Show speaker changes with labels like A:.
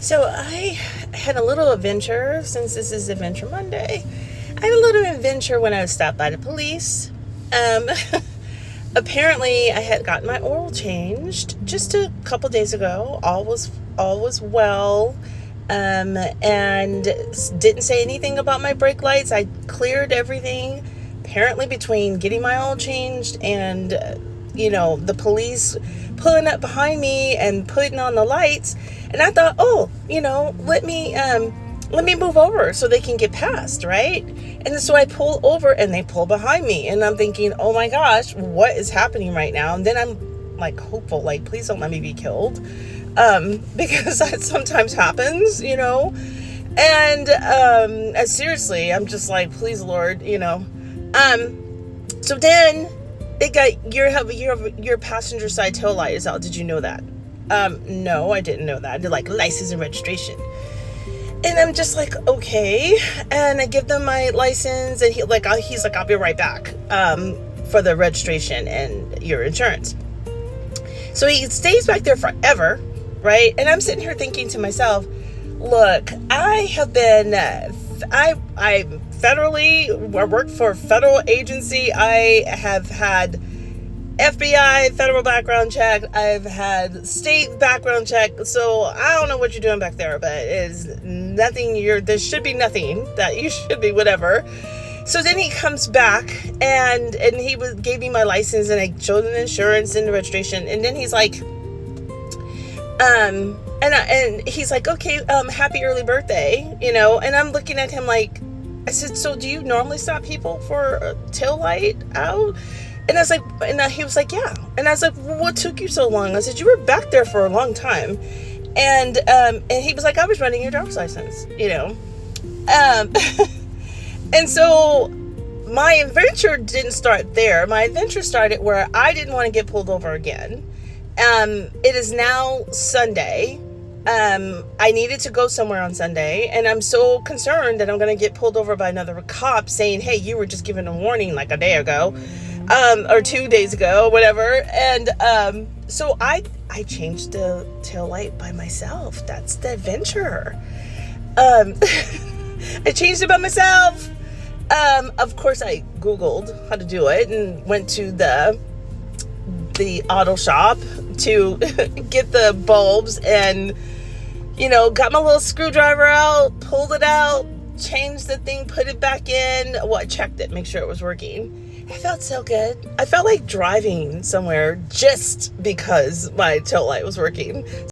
A: So I had a little adventure since this is Adventure Monday. I had a little adventure when I was stopped by the police. Um, Apparently, I had gotten my oil changed just a couple days ago. All was well, and didn't say anything about my brake lights. I cleared everything. Apparently, between getting my oil changed and the police pulling up behind me and putting on the lights, and I thought, oh, let me move over so they can get past, right? And so I pull over and they pull behind me, and I'm thinking, oh my gosh, what is happening right now? And then I'm like hopeful, like, please don't let me be killed, because that sometimes happens, and seriously, I'm just like, please, Lord, so then they got your passenger side tail light is out. Did you know that? No, I didn't know that. They're like license and registration. And I'm just like, okay. And I give them my license, and he's like, I'll be right back, for the registration and your insurance. So he stays back there forever, right? And I'm sitting here thinking to myself, look, I have been, I work for a federal agency. I have had FBI federal background check. I've had state background check. So I don't know what you're doing back there, but it's nothing. There should be nothing that you should be, whatever. So then he comes back and gave me my license, and I showed him the insurance and the registration. And then he's like, and he's like, okay, happy early birthday, and I'm looking at him like, I said, so do you normally stop people for a tail light out? And I was like, he was like, yeah. And I was like, well, what took you so long? I said, you were back there for a long time. And he was like, I was running your driver's license, and so my adventure didn't start there. My adventure started where I didn't want to get pulled over again. It is now Sunday. I needed to go somewhere on Sunday, and I'm so concerned that I'm going to get pulled over by another cop saying, hey, you were just given a warning like a day ago, or 2 days ago, whatever. And so I changed the tail light by myself. That's the adventure. I changed it by myself. Of course, I Googled how to do it and went to the auto shop to get the bulbs, and got my little screwdriver out, pulled it out, changed the thing, put it back in. Well, I checked it, make sure it was working. I felt so good. I felt like driving somewhere just because my tail light was working.